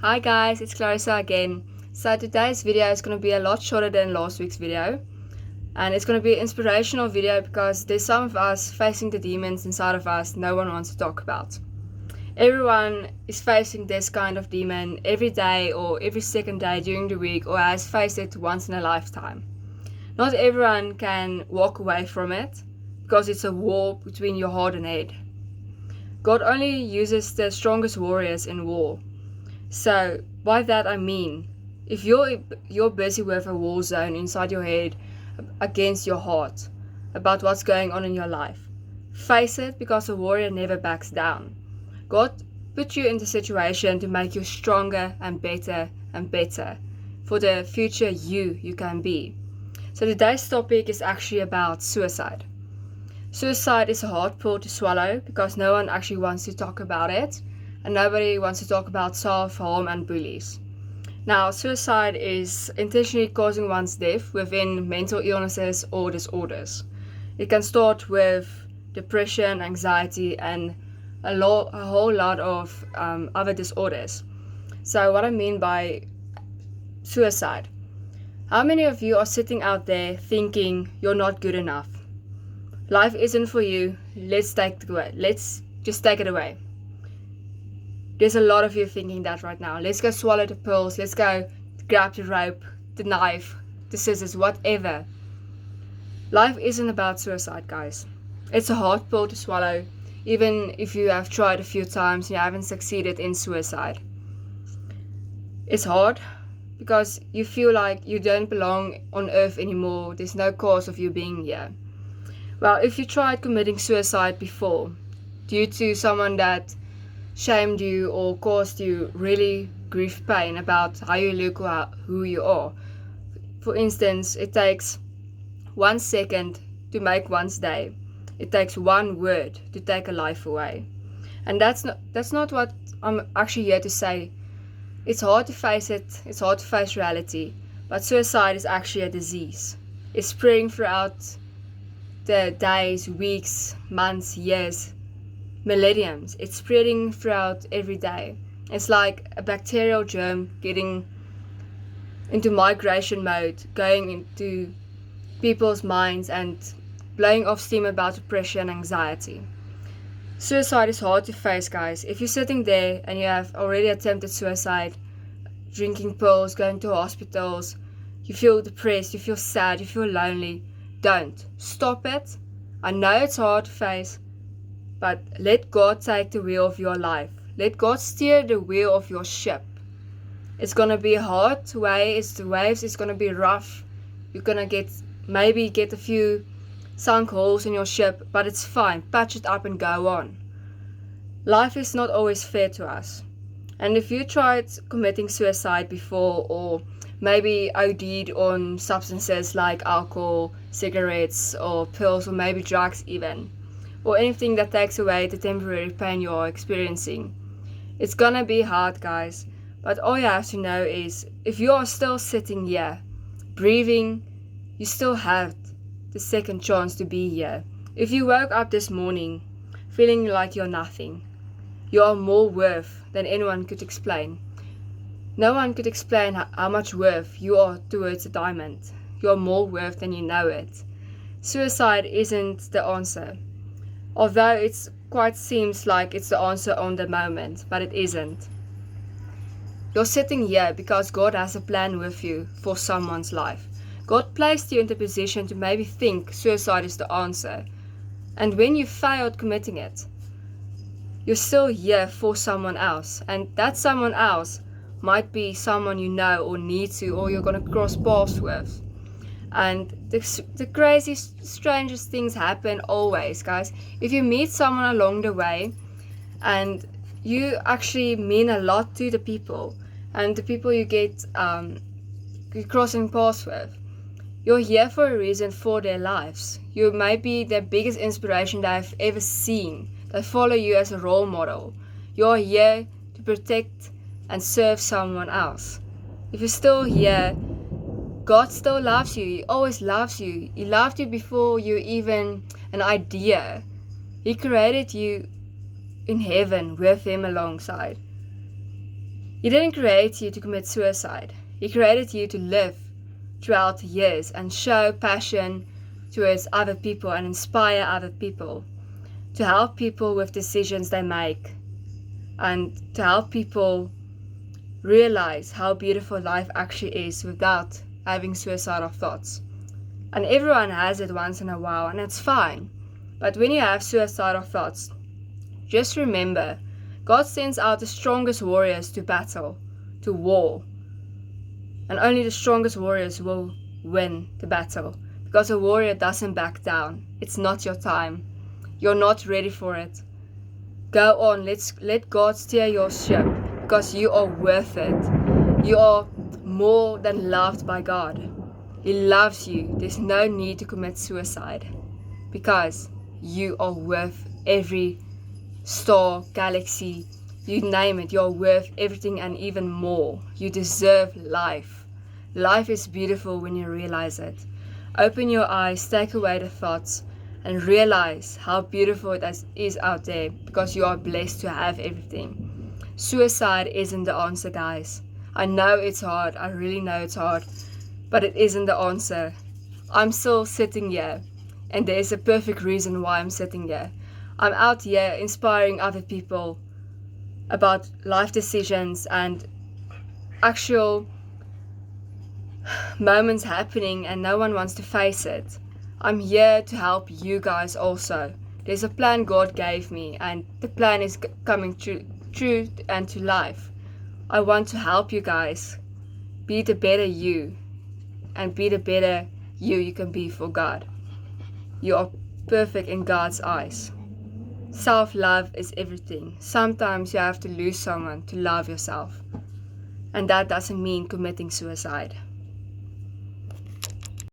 Hi guys, it's Clarissa again. So today's video is going to be a lot shorter than last week's video. And it's going to be an inspirational video because there's some of us facing the demons inside of us no one wants to talk about. Everyone is facing this kind of demon every day or every second day during the week or has faced it once in a lifetime. Not everyone can walk away from it because it's a war between your heart and head. God only uses the strongest warriors in war. So by that I mean, if you're busy with a war zone inside your head against your heart about what's going on in your life, face it because a warrior never backs down. God put you in the situation to make you stronger and better for the future you can be. So today's topic is actually about suicide. Suicide is a hard pill to swallow because no one actually wants to talk about it. And nobody wants to talk about self-harm and bullies. Now, suicide is intentionally causing one's death within mental illnesses or disorders. It can start with depression, anxiety, and a whole lot of other disorders. So what I mean by suicide, how many of you are sitting out there thinking you're not good enough? Life isn't for you, let's just take it away. There's a lot of you thinking that right now. Let's go swallow the pills. Let's go grab the rope, the knife, the scissors, whatever. Life isn't about suicide, guys. It's a hard pill to swallow, even if you have tried a few times and you haven't succeeded in suicide. It's hard because you feel like you don't belong on earth anymore. There's no cause of you being here. Well, if you tried committing suicide before, due to someone that shamed you or caused you really grief pain about how you look or who you are. For instance, it takes 1 second to make one's day. It takes one word to take a life away. And that's not what I'm actually here to say. It's hard to face it, it's hard to face reality, but suicide is actually a disease. It's spreading throughout the days, weeks, months, years, millenniums. It's spreading throughout every day. It's like a bacterial germ getting into migration mode, going into people's minds and blowing off steam about depression and anxiety. Suicide is hard to face, guys. If you're sitting there and you have already attempted suicide, drinking pills, going to hospitals, you feel depressed, you feel sad, you feel lonely, don't. Stop it. I know it's hard to face, but let God take the wheel of your life. Let God steer the wheel of your ship. It's going to be a hard way. The waves is going to be rough. You're going to maybe get a few sunk holes in your ship, but it's fine. Patch it up and go on. Life is not always fair to us. And if you tried committing suicide before or maybe OD'd on substances like alcohol, cigarettes, or pills, or maybe drugs even, or anything that takes away the temporary pain you are experiencing. It's gonna be hard, guys, but all you have to know is if you are still sitting here, breathing, you still have the second chance to be here. If you woke up this morning feeling like you're nothing, you are more worth than anyone could explain. No one could explain how much worth you are towards a diamond. You are more worth than you know it. Suicide isn't the answer. Although it quite seems like it's the answer on the moment, but it isn't. You're sitting here because God has a plan with you for someone's life. God placed you in the position to maybe think suicide is the answer. And when you failed committing it, you're still here for someone else. And that someone else might be someone you know or need to, or you're going to cross paths with. And the craziest, strangest things happen always, guys. If you meet someone along the way and you actually mean a lot to the people and the people you get you're crossing paths with, you're here for a reason for their lives. You may be the biggest inspiration they've ever seen. They follow you as a role model. You're here to protect and serve someone else. If you're still here, God still loves you. He always loves you. He loved you before you even an idea. He created you in heaven with Him alongside. He didn't create you to commit suicide. He created you to live throughout the years and show passion towards other people and inspire other people, to help people with decisions they make, and to help people realize how beautiful life actually is without having suicidal thoughts. And everyone has it once in a while, and it's fine. But when you have suicidal thoughts, just remember, God sends out the strongest warriors to battle, to war. And only the strongest warriors will win the battle. Because a warrior doesn't back down. It's not your time. You're not ready for it. Go on, let God steer your ship. Because you are worth it. You are more than loved by God. He loves you. There's no need to commit suicide. Because you are worth every star, galaxy, you name it. You're worth everything and even more. You deserve life. Life is beautiful when you realize it. Open your eyes, take away the thoughts, and realize how beautiful it is out there, because you are blessed to have everything. Suicide isn't the answer, guys. I know it's hard. I really know it's hard. But it isn't the answer. I'm still sitting here, and there's a perfect reason why I'm sitting here. I'm out here inspiring other people about life decisions and actual moments happening, and no one wants to face it. I'm here to help you guys also. There's a plan God gave me, and the plan is coming true and to life. I want to help you guys be the better you, and be the better you can be for God. You are perfect in God's eyes. Self-love is everything. Sometimes you have to lose someone to love yourself. And that doesn't mean committing suicide.